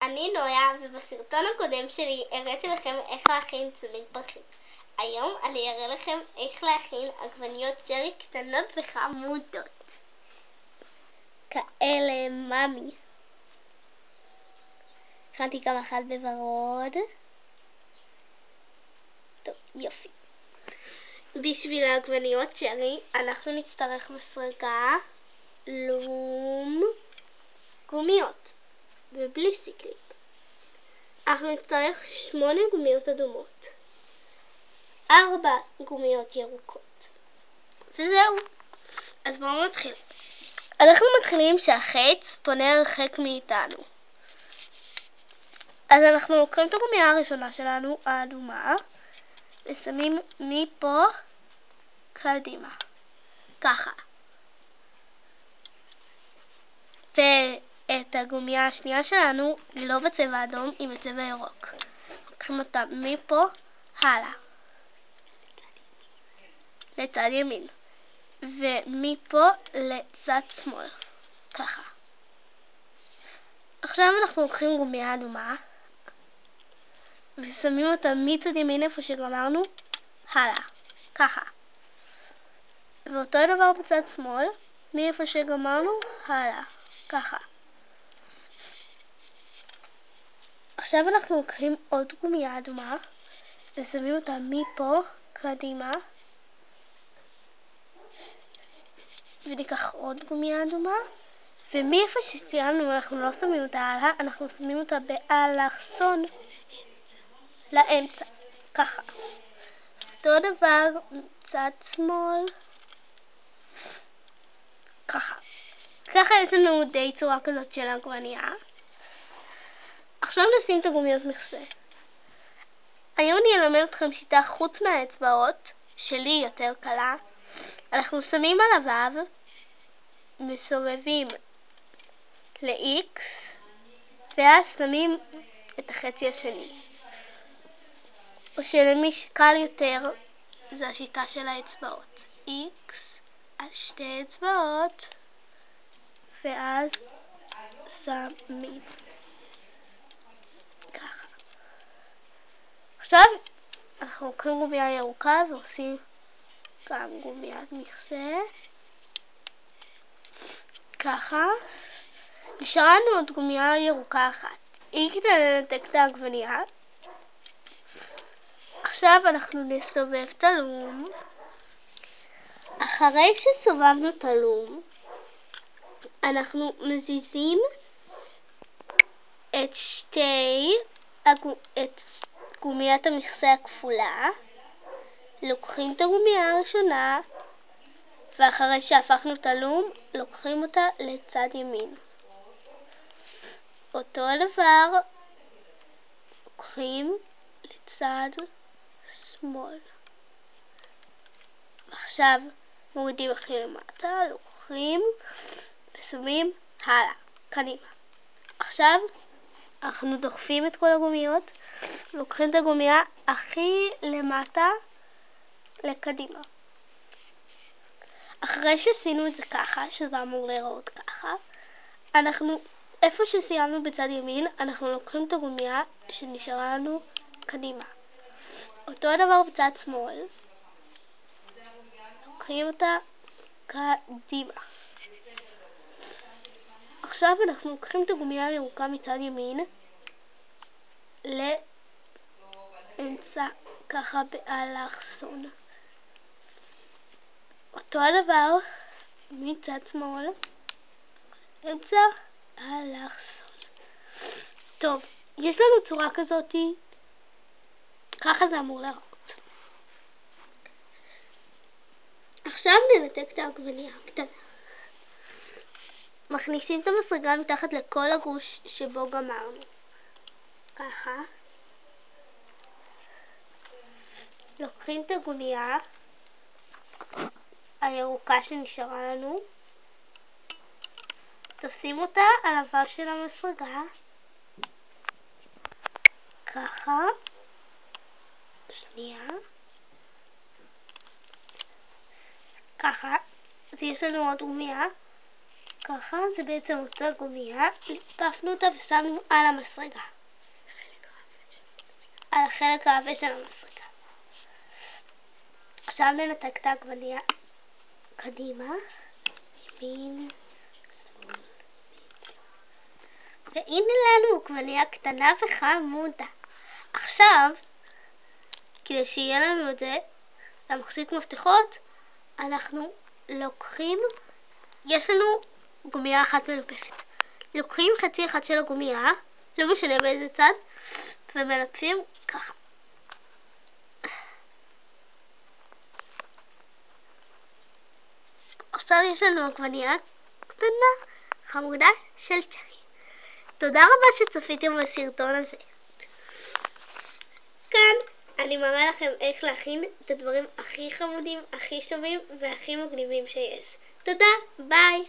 אני נויה, ובסרטון הקודם שלי הראיתי לכם איך להכין צמיג פרחים. היום אני אראה לכם איך להכין עגבניות צ'רי קטנות וחמודות. כאלה ממי. הכנתי גם אחת בוורוד. טוב, יופי. בשביל העגבניות צ'רי אנחנו נצטרך מסרגה, לום, גומיות ובלי סיקליפ. אנחנו נצטרך 8 גומיות אדומות, 4 גומיות ירוקות, וזהו. אז בואו נתחיל. אנחנו מתחילים שהחץ פונה הרחק מאיתנו. אז אנחנו לוקחים את הגומיה הראשונה שלנו, האדומה, ושמים מפה קדימה, ככה. ואת הגומיה השנייה שלנו היא לא בצבע אדום, היא בצבע ירוק. לוקחים אותה מפה הלאה, לצד ימין, ומפה לצד שמאל, ככה. עכשיו אנחנו לוקחים גומיה אדומה ושמים אותה מצד ימין איפה שגמרנו הלאה, ככה. ואותו דבר בצד שמאל, מאיפה שגמרנו הלאה, ככה. עכשיו אנחנו לוקחים עוד גומיה אדומה ושמים אותה מפה קדימה, וניקח עוד גומיה אדומה, ומאיפה שסיימנו אנחנו לא שמים אותה הלאה, אנחנו שמים אותה באלכסון לאמצע, ככה. אותו דבר מצד שמאל, ככה. ככה יש לנו די צורה כזאת של עגבנייה. עכשיו נשים את הגומיות מכסה. היום אני אלמד אתכם שיטה חוץ מהאצבעות, שלי יותר קלה. אנחנו שמים על הוו, מסובבים ל-X, ואז שמים את החצי השני. או שלמי שקל יותר, זה השיטה של האצבעות. X על שתי אצבעות, ואז שמים. ככה. עכשיו אנחנו לוקחים גומיה ירוקה ועושים גם גומיית מכסה. ככה. נשארה לנו עוד גומיה ירוקה אחת. היא כדי לנתק את העגבנייה. עכשיו אנחנו נסובב את הלום. אחרי שסובבנו את הלום, אנחנו מזיזים את גומיית המכסה הכפולה, לוקחים את הגומייה הראשונה, ואחרי שהפכנו את הלום, לוקחים אותה לצד ימין. אותו הדבר, לוקחים לצד שמאל. עכשיו מורידים הכי למטה, לוקחים ושמים הלאה, קדימה. עכשיו אנחנו דוחפים את כל הגומיות, לוקחים את הגומיה הכי למטה לקדימה. אחרי שעשינו את זה ככה, שזה אמור להיראות ככה, אנחנו, איפה שסיימנו בצד ימין, אנחנו לוקחים את הגומיה שנשארה לנו קדימה. אותו הדבר בצד שמאל, לוקחים אותה קדימה. עכשיו אנחנו לוקחים את הגומיה הירוקה מצד ימין לאמצע, ככה באלכסון. אותו הדבר מצד שמאל, אמצע אלכסון. טוב, יש לנו צורה כזאת, ככה זה אמור להראות. עכשיו ננתק את העגבנייה הקטנה. מכניסים את המסרגה מתחת לכל הגוש שבו גמרנו. ככה. לוקחים את הגומיה הירוקה שנשארה לנו, תשים אותה על הוו של המסרגה, ככה. שנייה. ככה. אז יש לנו עוד גומיה. ככה, זה בעצם אותה גומייה, ליפפנו אותה ושמנו על המסרגה. על החלק העבה של המסרגה. עכשיו ננתק את העגבנייה קדימה, ימין, שמאל, והנה לנו עגבנייה קטנה וחמודה. עכשיו, כדי שיהיה לנו את זה, למחזיק מפתחות, אנחנו לוקחים, יש לנו גומייה אחת מלופפת. לוקחים חצי אחד של הגומייה, לא משנה באיזה צד, ומלפים ככה. עכשיו יש לנו עגבנייה קטנה, חמודה של צ'רי. תודה רבה שצפיתם בסרטון הזה. כאן אני מראה לכם איך להכין את הדברים הכי חמודים, הכי שווים והכי מגניבים שיש. תודה, ביי!